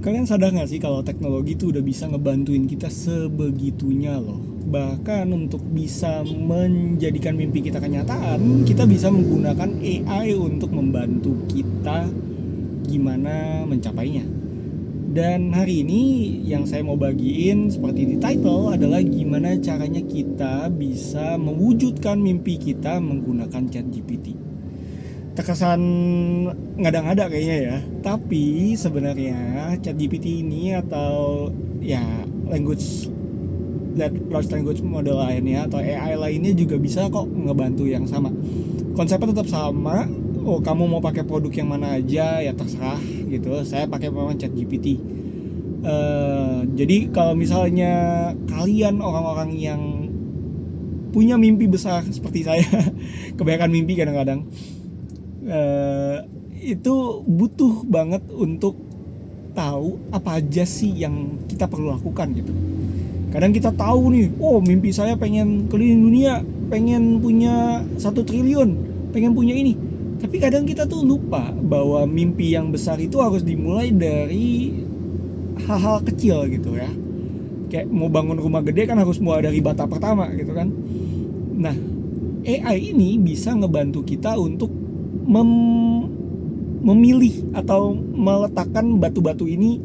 Kalian sadar gak sih kalau teknologi itu udah bisa ngebantuin kita sebegitunya loh. Bahkan untuk bisa menjadikan mimpi kita kenyataan, kita bisa menggunakan AI untuk membantu kita gimana mencapainya. Dan hari ini yang saya mau bagiin seperti di title adalah gimana caranya kita bisa mewujudkan mimpi kita menggunakan ChatGPT. Terkesan ngada-ngada kayaknya ya, tapi sebenarnya ChatGPT ini atau ya large language model lainnya atau AI lainnya juga bisa kok ngebantu yang sama. Konsepnya tetap sama. Oh, kamu mau pakai produk yang mana aja ya terserah gitu. Saya pakai memang ChatGPT. Jadi kalau misalnya kalian orang-orang yang punya mimpi besar seperti saya, kebanyakan mimpi kadang-kadang, itu butuh banget untuk tahu apa aja sih yang kita perlu lakukan gitu. Kadang kita tahu nih, oh mimpi saya pengen keliling dunia, pengen punya 1 triliun, pengen punya ini. Tapi kadang kita tuh lupa bahwa mimpi yang besar itu harus dimulai dari hal-hal kecil gitu ya. Kayak mau bangun rumah gede kan harus mulai dari bata pertama gitu kan. Nah, AI ini bisa ngebantu kita untuk memilih atau meletakkan batu-batu ini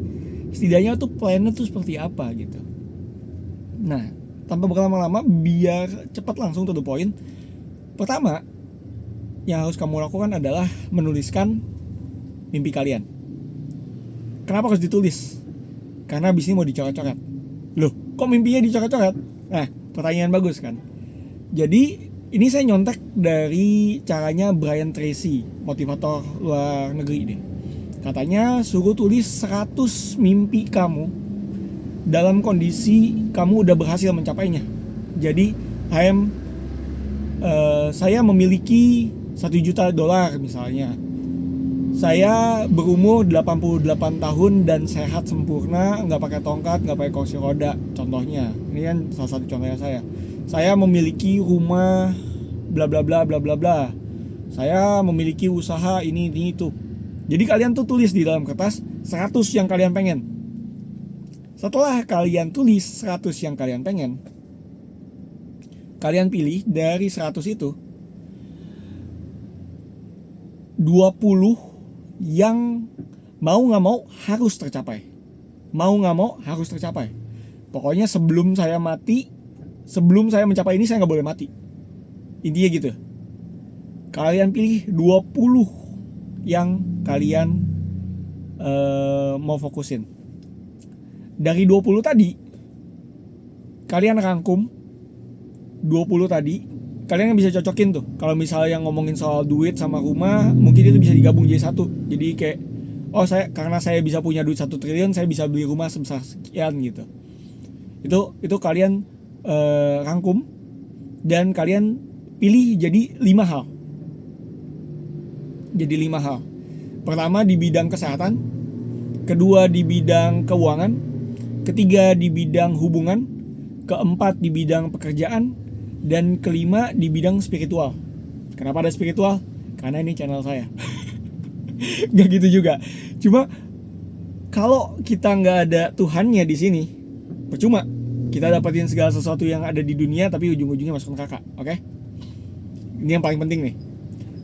setidaknya tuh plannya tuh seperti apa gitu. Nah, tanpa berlama-lama biar cepat langsung to the point. Pertama, yang harus kamu lakukan adalah menuliskan mimpi kalian. Kenapa harus ditulis? Karena abis ini mau dicoret-coret. Loh, kok mimpinya dicoret-coret? Nah, pertanyaan bagus kan? Jadi ini saya nyontek dari caranya Brian Tracy, motivator luar negeri deh. Katanya suruh tulis 100 mimpi kamu dalam kondisi kamu udah berhasil mencapainya. Jadi saya memiliki $1 juta misalnya. Saya berumur 88 tahun dan sehat sempurna, nggak pakai tongkat, nggak pakai kursi roda. Contohnya, ini kan salah satu contohnya saya. Saya memiliki rumah bla bla bla bla bla bla. Saya memiliki usaha ini itu. Jadi kalian tuh tulis di dalam kertas 100 yang kalian pengen. Setelah kalian tulis 100 yang kalian pengen, kalian pilih dari 100 itu 20 yang mau gak mau harus tercapai. Mau gak mau harus tercapai. Pokoknya sebelum saya mati, sebelum saya mencapai ini saya gak boleh mati. Intinya gitu. Kalian pilih 20 yang kalian mau fokusin. Dari 20 tadi, kalian rangkum 20 tadi. Kalian bisa cocokin tuh. Kalau misalnya yang ngomongin soal duit sama rumah, mungkin itu bisa digabung jadi satu. Jadi kayak, oh karena saya bisa punya duit 1 triliun, saya bisa beli rumah sebesar sekian gitu. Itu kalian rangkum dan kalian pilih jadi 5 hal. Jadi 5 hal. Pertama di bidang kesehatan, kedua di bidang keuangan, ketiga di bidang hubungan, keempat di bidang pekerjaan, dan kelima di bidang spiritual. Kenapa ada spiritual? Karena ini channel saya. Gak gitu juga. Cuma kalau kita nggak ada Tuhannya di sini, percuma. Kita dapetin segala sesuatu yang ada di dunia, tapi ujung-ujungnya masuk neraka. Oke? Ini yang paling penting nih.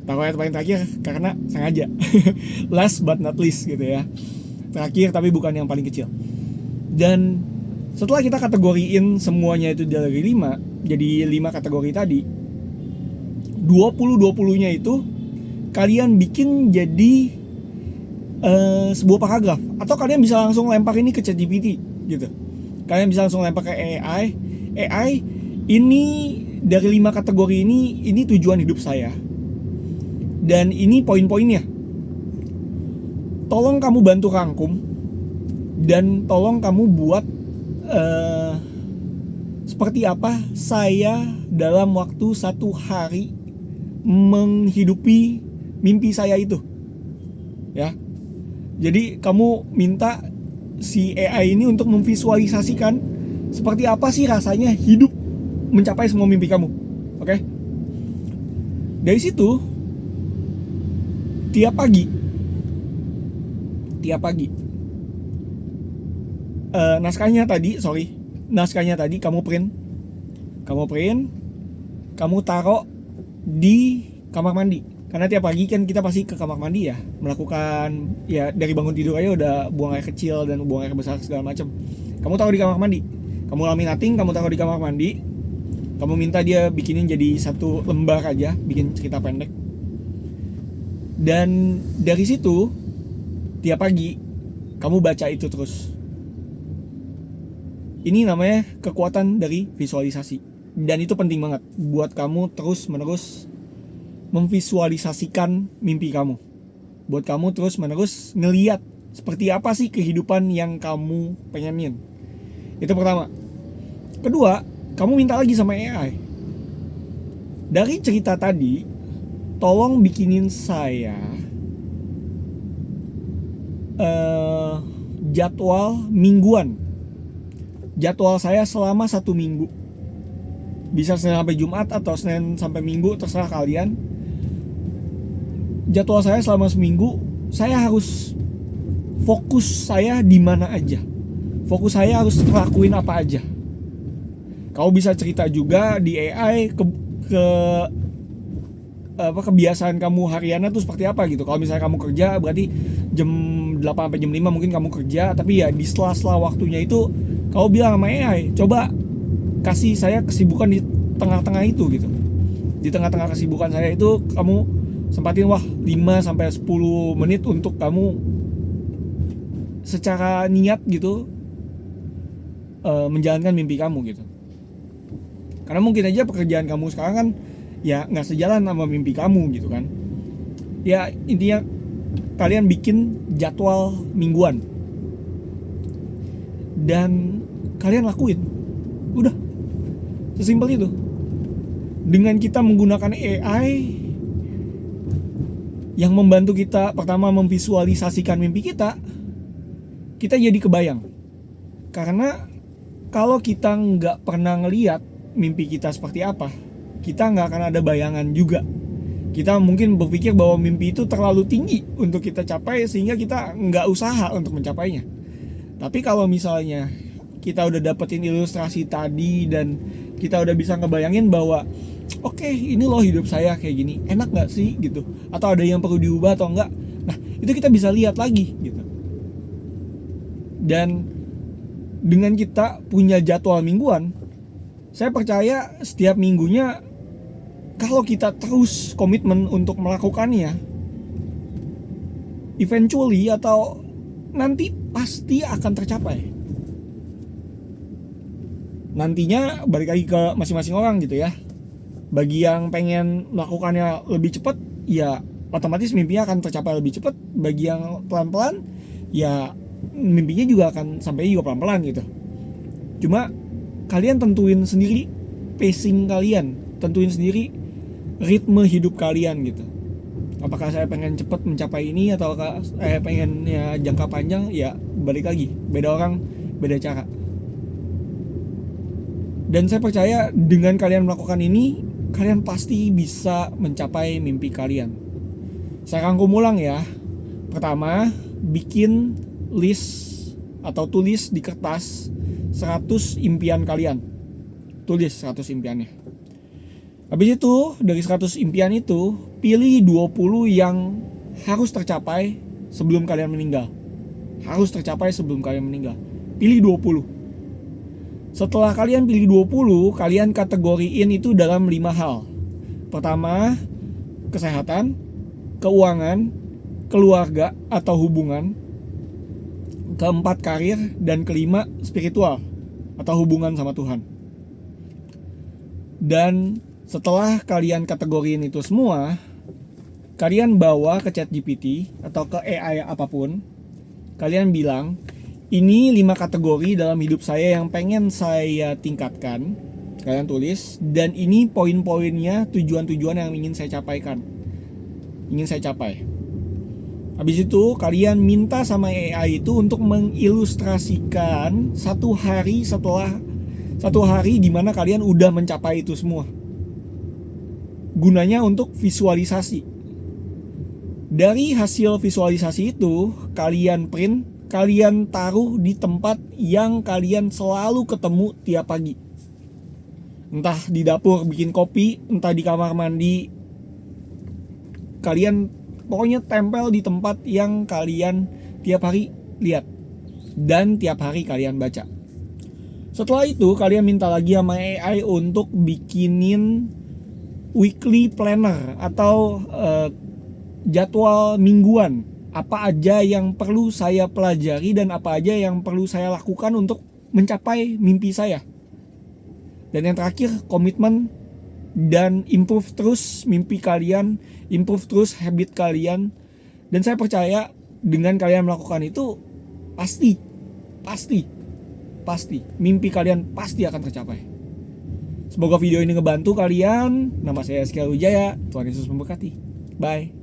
Taruh paling terakhir karena sengaja. Last but not least gitu ya. Terakhir tapi bukan yang paling kecil. Dan setelah kita kategoriin semuanya itu dari 5, jadi 5 kategori tadi, 20-20-nya itu kalian bikin jadi sebuah paragraf. Atau kalian bisa langsung lempar ini ke ChatGPT gitu. Kalian bisa langsung lempar ke AI. AI, ini dari 5 kategori ini tujuan hidup saya. Dan ini poin-poinnya. Tolong kamu bantu rangkum. Dan tolong kamu buat seperti apa saya dalam waktu 1 hari menghidupi mimpi saya itu. Ya. Jadi kamu minta si AI ini untuk memvisualisasikan seperti apa sih rasanya hidup mencapai semua mimpi kamu. Oke? Dari situ tiap pagi naskahnya tadi kamu print, kamu taruh di kamar mandi. Karena tiap pagi kan kita pasti ke kamar mandi ya, melakukan ya dari bangun tidur aja udah buang air kecil dan buang air besar segala macam. Kamu taruh di kamar mandi, kamu laminating, kamu taruh di kamar mandi, kamu minta dia bikinin jadi satu lembar aja, bikin cerita pendek. Dan dari situ tiap pagi kamu baca itu terus. Ini namanya kekuatan dari visualisasi. Dan itu penting banget buat kamu terus-menerus memvisualisasikan mimpi kamu. Buat kamu terus-menerus ngeliat seperti apa sih kehidupan yang kamu pengenin. Itu pertama. Kedua, kamu minta lagi sama AI. Dari cerita tadi, tolong bikinin saya jadwal mingguan. Jadwal saya selama 1 minggu. Bisa Senin sampai Jumat atau Senin sampai Minggu, terserah kalian. Jadwal saya selama seminggu, saya harus fokus saya di mana aja. Fokus saya harus ngelakuin apa aja. Kau bisa cerita juga di AI kebiasaan kamu hariannya tuh seperti apa gitu. Kalau misalnya kamu kerja, berarti jam 8 sampai jam 5 mungkin kamu kerja, tapi ya di sela-sela waktunya itu kau bilang sama AI, coba kasih saya kesibukan di tengah-tengah itu gitu. Di tengah-tengah kesibukan saya itu kamu sempatin 5 sampai 10 menit untuk kamu secara niat gitu menjalankan mimpi kamu gitu. Karena mungkin aja pekerjaan kamu sekarang kan ya nggak sejalan sama mimpi kamu gitu kan. Ya intinya kalian bikin jadwal mingguan dan kalian lakuin. Udah, sesimpel itu. Dengan kita menggunakan AI yang membantu kita pertama memvisualisasikan mimpi kita jadi kebayang. Karena kalau kita nggak pernah ngeliat mimpi kita seperti apa, kita nggak akan ada bayangan juga. Kita mungkin berpikir bahwa mimpi itu terlalu tinggi untuk kita capai sehingga kita nggak usaha untuk mencapainya. Tapi kalau misalnya kita udah dapetin ilustrasi tadi dan kita udah bisa ngebayangin bahwa oke, ini loh hidup saya kayak gini, enak gak sih gitu, atau ada yang perlu diubah atau enggak. Nah itu kita bisa lihat lagi gitu. Dan dengan kita punya jadwal mingguan, saya percaya setiap minggunya kalau kita terus komitmen untuk melakukannya, eventually atau nanti pasti akan tercapai. Nantinya balik lagi ke masing-masing orang gitu ya. Bagi yang pengen melakukannya lebih cepat, ya otomatis mimpinya akan tercapai lebih cepat. Bagi yang pelan-pelan, ya mimpinya juga akan sampai juga pelan-pelan gitu. Cuma kalian tentuin sendiri pacing kalian, tentuin sendiri ritme hidup kalian gitu. Apakah saya pengen cepat mencapai ini atau saya pengennya jangka panjang, ya balik lagi, beda orang beda cara. Dan saya percaya dengan kalian melakukan ini, kalian pasti bisa mencapai mimpi kalian. Saya rangkum ulang ya. Pertama, bikin list atau tulis di kertas 100 impian kalian. Tulis 100 impiannya. Habis itu, dari 100 impian itu, pilih 20 yang harus tercapai sebelum kalian meninggal. Harus tercapai sebelum kalian meninggal. Pilih 20. Setelah kalian pilih 20, kalian kategoriin itu dalam 5 hal. Pertama, kesehatan, keuangan, keluarga atau hubungan. Keempat, karir. Dan kelima, spiritual atau hubungan sama Tuhan. Dan setelah kalian kategoriin itu semua, kalian bawa ke ChatGPT atau ke AI apapun. Kalian bilang, ini 5 kategori dalam hidup saya yang pengen saya tingkatkan. Kalian tulis. Dan ini poin-poinnya, tujuan-tujuan yang ingin saya capaikan, ingin saya capai. Habis itu kalian minta sama AI itu untuk mengilustrasikan satu hari di mana kalian udah mencapai itu semua. Gunanya untuk visualisasi. Dari hasil visualisasi itu kalian print, kalian taruh di tempat yang kalian selalu ketemu tiap pagi. Entah di dapur bikin kopi, entah di kamar mandi. Kalian pokoknya tempel di tempat yang kalian tiap hari lihat dan tiap hari kalian baca. Setelah itu kalian minta lagi sama AI untuk bikinin weekly planner atau jadwal mingguan. Apa aja yang perlu saya pelajari dan apa aja yang perlu saya lakukan untuk mencapai mimpi saya. Dan yang terakhir, komitmen dan improve terus mimpi kalian, improve terus habit kalian. Dan saya percaya dengan kalian melakukan itu pasti mimpi kalian pasti akan tercapai. Semoga video ini ngebantu kalian. Nama saya Rizky Wijaya. Tuhan Yesus memberkati. Bye.